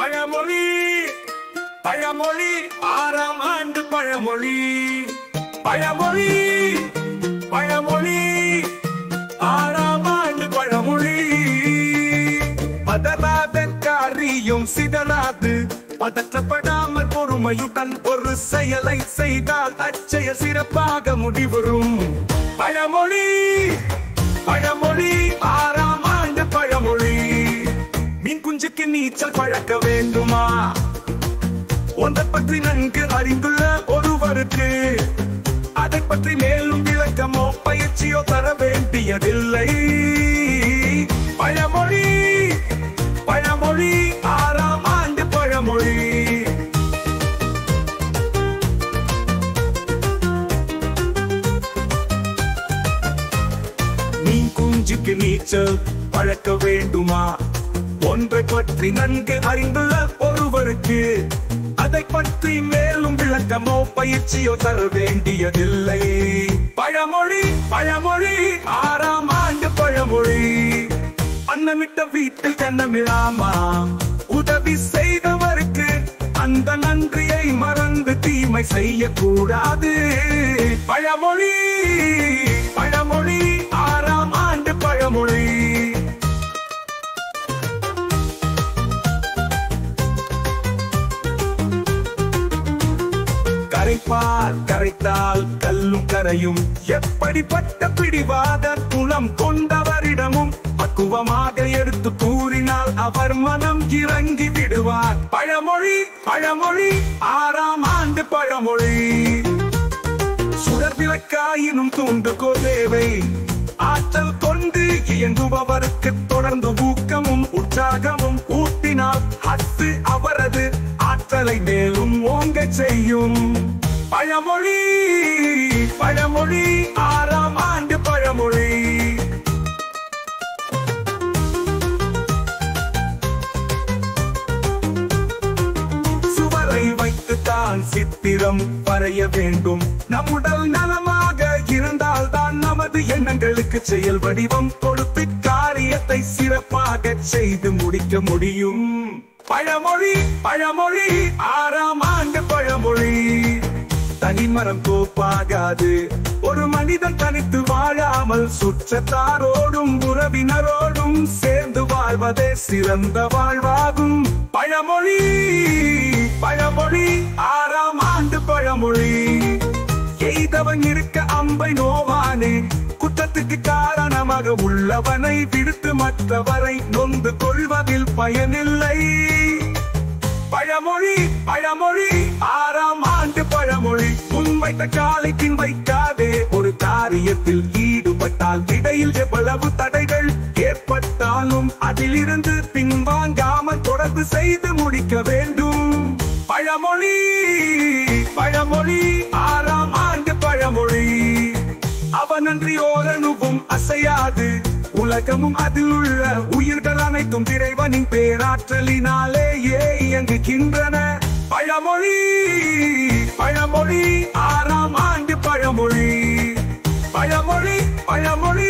பழமொழி பழமொழி ஆறாம் ஆண்டு பழமொழி பழமொழி பழமொழி ஆறாம் ஆண்டு பழமொழி பதறாத காரியம் சிதறாது பதற்றப்படாமல் பொறுமையுடன் ஒரு செயலை செய்தால் அச்செயல் சிறப்பாக முடிவரும் பழமொழி பழமொழி ஆறாம் ஆண்டு பழமொழி மீன் குஞ்சுக்கு நீச்சல் பழக்க வேண்டுமா ஒன்றை பற்றி நன்கு அறிந்துள்ள ஒருவருக்கு அதை பற்றி மேலும் விளக்கமோ பயிற்சியோ தர வேண்டியதில்லை பழமொழி பழமொழி ஆறாம் ஆண்டு பழமொழி மீன் குஞ்சுக்கு நீச்சல் பழக்க வேண்டுமா ஒன்றை பற்றி நன்கு அறிந்துள்ள ஒருவருக்கு அதை பற்றி மேலும் விளக்கமோ பயிற்சியோ தர வேண்டியதில்லை பழமொழி பழமொழி ஆறாம் ஆண்டு பழமொழி அன்னமிட்ட வீட்டில் கண்ணமிழாமா உதவி செய்தவருக்கு அந்த நன்றியை மறந்து தீமை செய்யக்கூடாது பழமொழி பழமொழி ஆறாம் ஆண்டு பழமொழி கரைப்பால் கரைத்தால் கல்லும் கரையும் எப்படிப்பட்ட பிடிவாத குணம் கொண்டவரிடமும் பக்குவமாக எடுத்து கூறினால் அவர் மனம் இறங்கி விடுவார் பழமொழி பழமொழி ஆறாம் ஆண்டு பழமொழி சுடர் விளக்காயினும் தூண்டுகோ தேவை ஆற்றல் கொண்டு இயங்குபவருக்கு தொடர்ந்து ஊக்கமும் உற்சாகமும் ஊட்டினால் அது அவரது ஆற்றலை மேலும் ஓங்க செய்யும் பழமொழி பழமொழி ஆறாம் ஆண்டு பழமொழி சுவரை வைத்துத்தான் சித்திரம் வரைய வேண்டும் நம் உடல் நலமாக இருந்தால் தான் நமது எண்ணங்களுக்கு செயல் வடிவம் கொடுத்து காரியத்தை சிறப்பாக செய்து முடிக்க முடியும் பழமொழி பழமொழி ஆறாம் ஆண்டு பழமொழி தனிமரம் தோப்பாகாது ஒரு மனிதன் தனித்து வாழாமல் சுற்றத்தாரோடும் உறவினரோடும் சேர்ந்து வாழ்வதே சிறந்த வாழ்வாகும் பழமொழி பழமொழி ஆறாம் ஆண்டு பழமொழி எய்தவன் இருக்க அம்பை நோவானே குற்றத்துக்கு காரணமாக உள்ளவனை விடுத்து மற்றவரை நொந்து கொள்வதில் பயனில்லை பழமொழி பழமொழி ஆறாம் ஆண்டு பழமொழி முன்வைத்த காலை பின் வைக்காதே ஒரு காரியத்தில் ஈடுபட்டால் இடையில் எவ்வளவு தடைகள் ஏற்பட்டாலும் அதிலிருந்து பின்வாங்காமல் தொடர்பு செய்து முடிக்க வேண்டும் பழமொழி பழமொழி ஆறாம் ஆண்டு பழமொழி அவனன்றி ஓரணுவும் அசையாது உலகமும் அதில் உள்ள உயிர்கள் அனைத்தும் இறைவனின் பேராற்றலினாலேயே இயங்குகின்றன பழமொழி பழமொழி ஆறாம் ஆண்டு பழமொழி பழமொழி பழமொழி